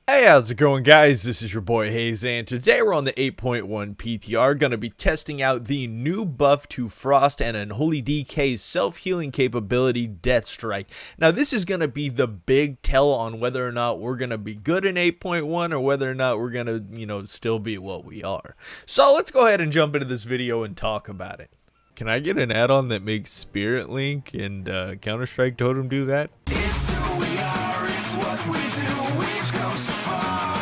Hey, how's it going, guys? This is your boy Hazzed, and today we're on the 8.1 PTR, going to be testing out the new buff to Frost and Unholy DK's self-healing capability, Death Strike. Now, this is going to be the big tell on whether or not we're going to be good in 8.1 or whether or not we're going to, still be what we are. So let's go ahead and jump into this video and talk about it. Can I get an add-on that makes Spirit Link and Counter-Strike Totem do that? It's who we are, it's what we do, we've come so far,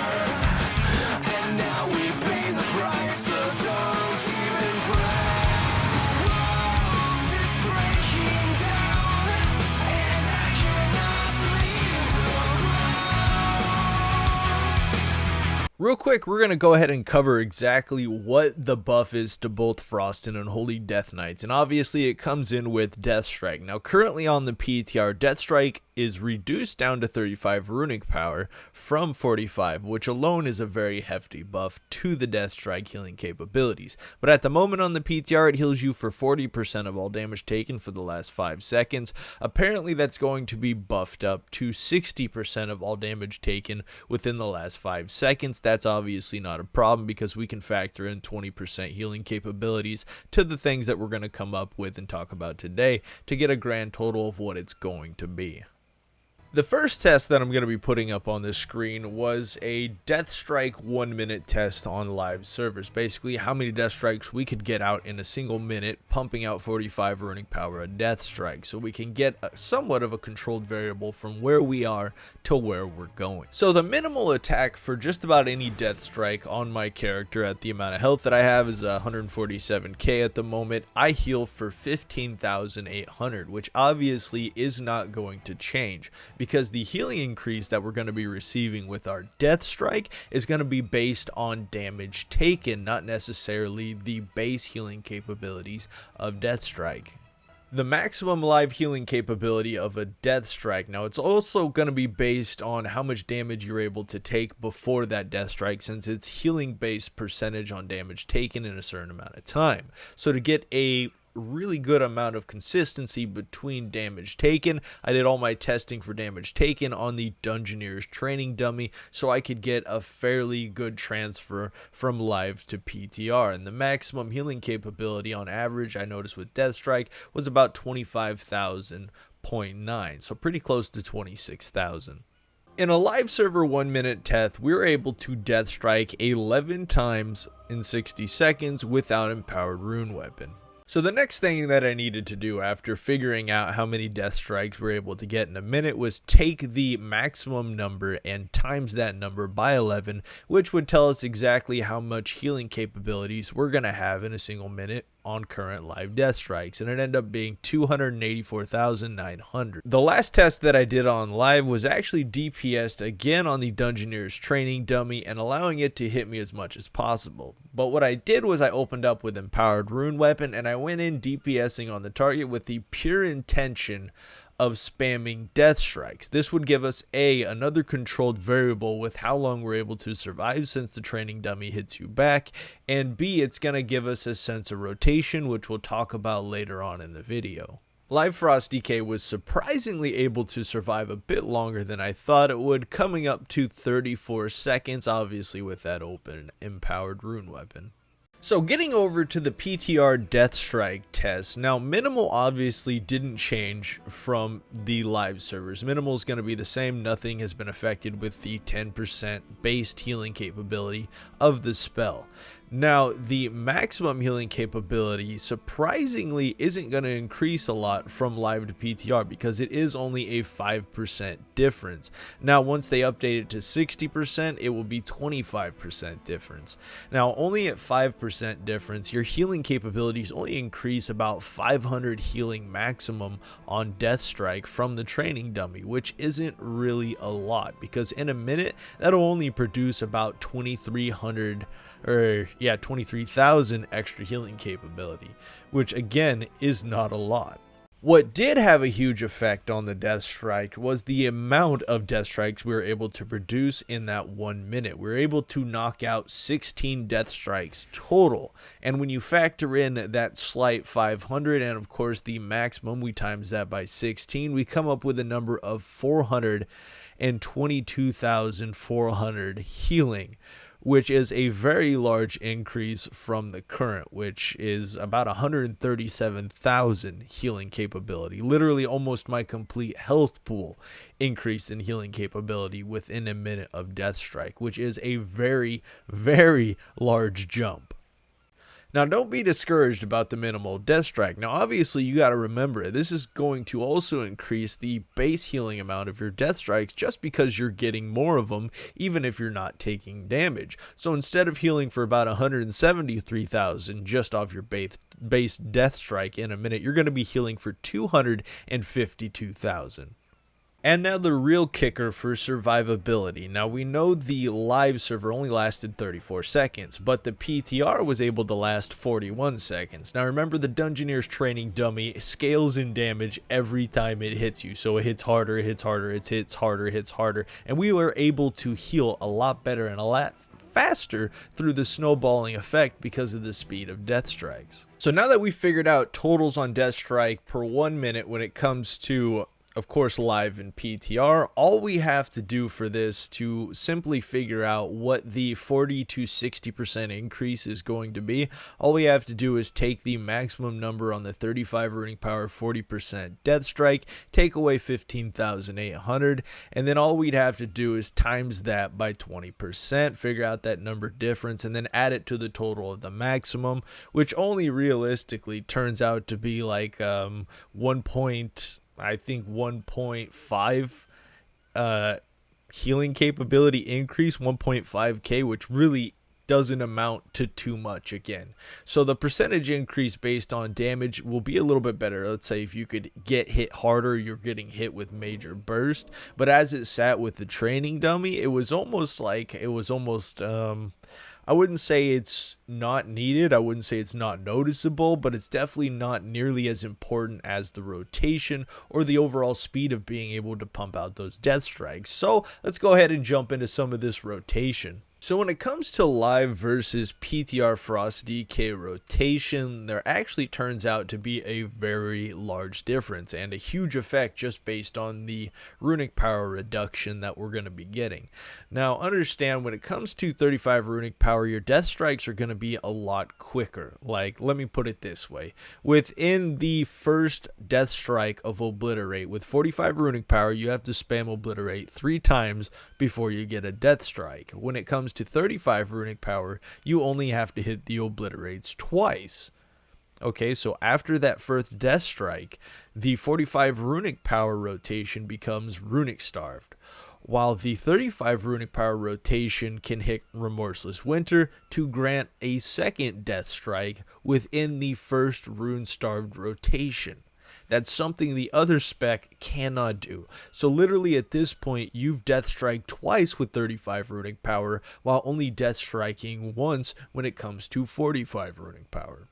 and now we pay the price, so don't even cry. The world is breaking down, and I cannot leave the ground. Real quick, we're going to go ahead and cover exactly what the buff is to both Frost and Unholy Death Knights, and obviously it comes in with Death Strike. Now, currently on the PTR, Death Strike is reduced down to 35 runic power from 45, which alone is a very hefty buff to the Death Strike healing capabilities. But at the moment on the PTR, it heals you for 40% of all damage taken for the last 5 seconds. Apparently that's going to be buffed up to 60% of all damage taken within the last 5 seconds. That's obviously not a problem because we can factor in 20% healing capabilities to the things that we're going to come up with and talk about today to get a grand total of what it's going to be. The first test that I'm going to be putting up on the screen was a Death Strike 1 minute test on live servers. Basically, how many Death Strikes we could get out in a single minute, pumping out 45 runic power a Death Strike, so we can get somewhat of a controlled variable from where we are to where we're going. So the minimal attack for just about any Death Strike on my character at the amount of health that I have is 147k at the moment. I heal for 15,800, which obviously is not going to change, because the healing increase that we're going to be receiving with our Death Strike is going to be based on damage taken, not necessarily the base healing capabilities of Death Strike. The maximum live healing capability of a Death Strike, now it's also going to be based on how much damage you're able to take before that Death Strike, since it's healing based percentage on damage taken in a certain amount of time. So to get a really good amount of consistency between damage taken, I did all my testing for damage taken on the Dungeoneer's training dummy, so I could get a fairly good transfer from live to PTR. And the maximum healing capability on average, I noticed with Death Strike, was about 25,000.9, so pretty close to 26,000. In a live server 1 minute test, we were able to Death Strike 11 times in 60 seconds without empowered rune weapon. So the next thing that I needed to do after figuring out how many Death Strikes we're able to get in a minute was take the maximum number and times that number by 11, which would tell us exactly how much healing capabilities we're going to have in a single minute on current live Death Strikes, and it ended up being 284,900. The last test that I did on live was actually DPS'd again on the Dungeoneer's training dummy and allowing it to hit me as much as possible. But what I did was I opened up with empowered rune weapon and I went in DPSing on the target with the pure intention of spamming Death Strikes. This would give us another controlled variable with how long we're able to survive since the training dummy hits you back, and B, it's going to give us a sense of rotation, which we'll talk about later on in the video. Live Frost DK was surprisingly able to survive a bit longer than I thought it would, coming up to 34 seconds, obviously with that open empowered rune weapon. So getting over to the PTR Death Strike test, now minimal obviously didn't change from the live servers. Minimal is going to be the same, nothing has been affected with the 10% based healing capability of the spell. Now the maximum healing capability surprisingly isn't going to increase a lot from live to PTR because it is only a 5% difference. Now once they update it to 60%, it will be 25% difference. Now only at 5% difference, your healing capabilities only increase about 500 healing maximum on Death Strike from the training dummy, which isn't really a lot because in a minute that'll only produce about 23,000 extra healing capability, which again is not a lot. What did have a huge effect on the Death Strike was the amount of Death Strikes we were able to produce in that 1 minute. We were able to knock out 16 Death Strikes total, and when you factor in that slight 500 and of course the maximum, we times that by 16, we come up with a number of 400 and 22,400 healing, which is a very large increase from the current, which is about 137,000 healing capability. Literally almost my complete health pool increase in healing capability within a minute of Death Strike, which is a very, very large jump. Now, don't be discouraged about the minimal Death Strike. Now, obviously, you got to remember, this is going to also increase the base healing amount of your Death Strikes just because you're getting more of them, even if you're not taking damage. So instead of healing for about 173,000 just off your base Death Strike in a minute, you're going to be healing for 252,000. And now the real kicker for survivability. Now we know the live server only lasted 34 seconds, but the PTR was able to last 41 seconds. Now remember, the Dungeoneer's training dummy scales in damage every time it hits you. So it hits harder, it hits harder, it hits harder, it hits harder. And we were able to heal a lot better and a lot faster through the snowballing effect because of the speed of Death Strikes. So now that we've figured out totals on Death Strike per 1 minute when it comes to, of course, live and PTR, all we have to do for this to simply figure out what the 40 to 60% increase is going to be, all we have to do is take the maximum number on the 35 runing power 40% Death Strike, take away 15,800, and then all we'd have to do is times that by 20%, figure out that number difference, and then add it to the total of the maximum, which only realistically turns out to be like 1.5 healing capability increase, 1.5k, which really doesn't amount to too much again. So the percentage increase based on damage will be a little bit better. Let's say if you could get hit harder, you're getting hit with major burst. But as it sat with the training dummy, it was almost I wouldn't say it's not needed, I wouldn't say it's not noticeable, but it's definitely not nearly as important as the rotation or the overall speed of being able to pump out those Death Strikes. So let's go ahead and jump into some of this rotation. So when it comes to live versus PTR Frost DK rotation, there actually turns out to be a very large difference and a huge effect just based on the runic power reduction that we're going to be getting. Now understand, when it comes to 35 runic power, your Death Strikes are going to be a lot quicker. Like, let me put it this way. Within the first Death Strike of Obliterate, with 45 runic power, you have to spam Obliterate 3 times before you get a Death Strike. When it comes to 35 runic power, you only have to hit the Obliterates twice. Okay, so after that first Death Strike, the 45 runic power rotation becomes runic starved, while the 35 runic power rotation can hit Remorseless Winter to grant a second Death Strike within the first rune starved rotation. That's something the other spec cannot do. So literally at this point, you've Death Strike twice with 35 runic power, while only Death Striking once when it comes to 45 runic power.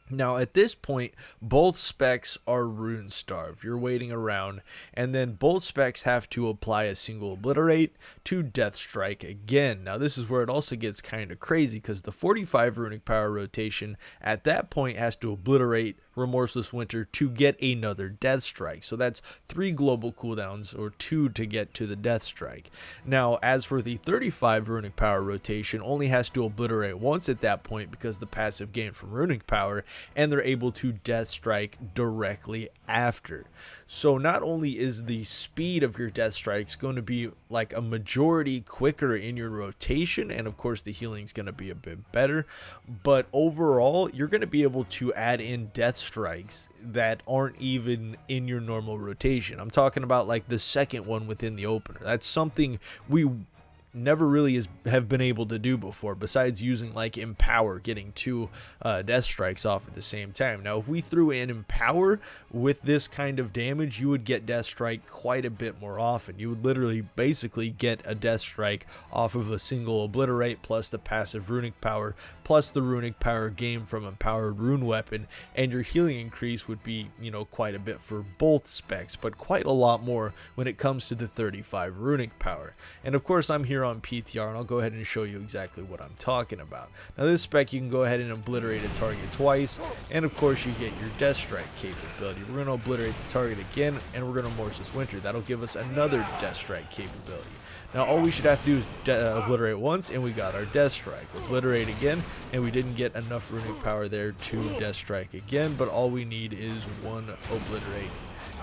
Now at this point, both specs are rune starved. You're waiting around, and then both specs have to apply a single Obliterate to Death Strike again. Now this is where it also gets kind of crazy, because the 45 runic power rotation at that point has to Obliterate Remorseless Winter to get another Death Strike. So that's 3 global cooldowns, or 2 to get to the Death Strike. Now as for the 35 runic power rotation, only has to Obliterate once at that point because the passive gain from runic power, and they're able to Death Strike directly after. So not only is the speed of your Death Strikes going to be like a majority quicker in your rotation, and of course the healing is going to be a bit better, but overall you're going to be able to add in Death Strikes that aren't even in your normal rotation. I'm talking about like the second one within the opener. That's something we never really have been able to do before, besides using like Empower, getting 2 Death Strikes off at the same time. Now if we threw in Empower with this kind of damage, you would get Death Strike quite a bit more often. You would literally basically get a Death Strike off of a single Obliterate plus the passive runic power plus the runic power gained from Empowered Rune Weapon, and your healing increase would be, you know, quite a bit for both specs, but quite a lot more when it comes to the 35 runic power. And of course I'm here on PTR, and I'll go ahead and show you exactly what I'm talking about. Now this spec, you can go ahead and obliterate a target twice, and of course you get your Death Strike capability. We're going to obliterate the target again, and we're going to Morse's Winter. That'll give us another Death Strike capability. Now all we should have to do is obliterate once, and we got our Death Strike. Obliterate again, and we didn't get enough runic power there to Death Strike again, but all we need is one obliterate,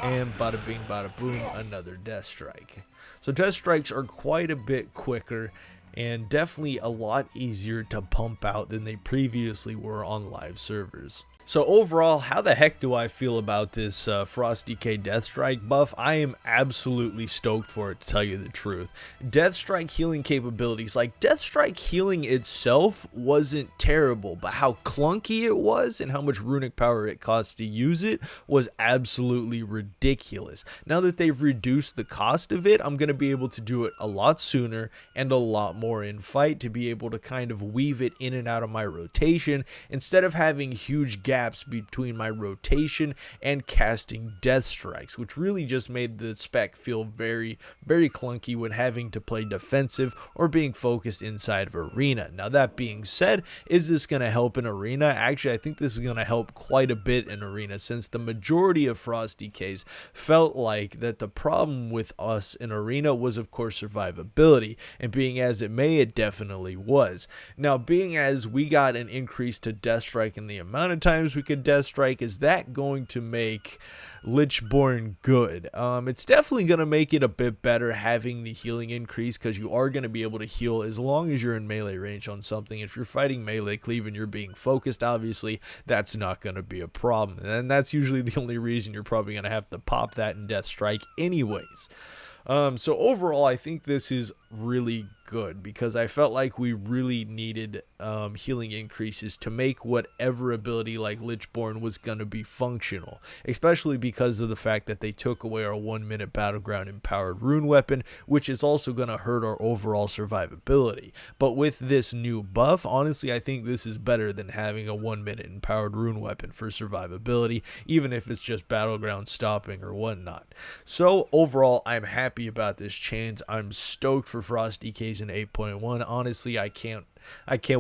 and bada bing bada boom, another Death Strike. So Death Strikes are quite a bit quicker and definitely a lot easier to pump out than they previously were on live servers. So overall, how the heck do I feel about this Frost DK Death Strike buff? I am absolutely stoked for it, to tell you the truth. Death Strike healing capabilities, like Death Strike healing itself wasn't terrible, but how clunky it was and how much runic power it cost to use it was absolutely ridiculous. Now that they've reduced the cost of it, I'm going to be able to do it a lot sooner and a lot more in fight, to be able to kind of weave it in and out of my rotation instead of having huge gaps between my rotation and casting Death Strikes, which really just made the spec feel very, very clunky when having to play defensive or being focused inside of arena. Now that being said, is this going to help in arena? Actually, I think this is going to help quite a bit in arena, since the majority of Frost DKs felt like that the problem with us in arena was of course survivability, and being as it may, it definitely was. Now being as we got an increase to Death Strike in the amount of times we could Death Strike, is that going to make Lichborn good? It's definitely going to make it a bit better having the healing increase, because you are going to be able to heal as long as you're in melee range on something. If you're fighting melee cleave and you're being focused, obviously that's not going to be a problem, and that's usually the only reason you're probably going to have to pop that in Death Strike anyways. So overall, I think this is really good, because I felt like we really needed healing increases to make whatever ability like Lichborn was going to be functional, especially because of the fact that they took away our 1 minute battleground empowered rune weapon, which is also going to hurt our overall survivability. But with this new buff, honestly, I think this is better than having a 1 minute empowered rune weapon for survivability, even if it's just battleground stopping or whatnot. So overall, I'm happy about this change. I'm stoked for Frost DKs in 8.1. Honestly, I can't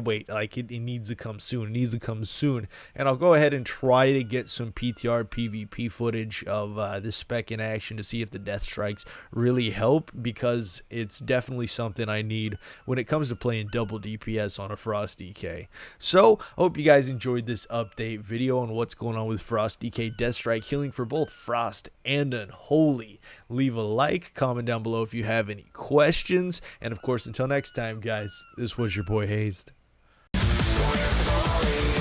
wait. Like it needs to come soon. It needs to come soon. And I'll go ahead and try to get some PTR PvP footage of this spec in action to see if the Death Strikes really help, because it's definitely something I need when it comes to playing double DPS on a Frost DK. So I hope you guys enjoyed this update video on what's going on with Frost DK Death Strike healing for both Frost and Unholy. Leave a like, comment down below if you have any questions, and of course, until next time, guys, this was your boy Hazzed. We're falling.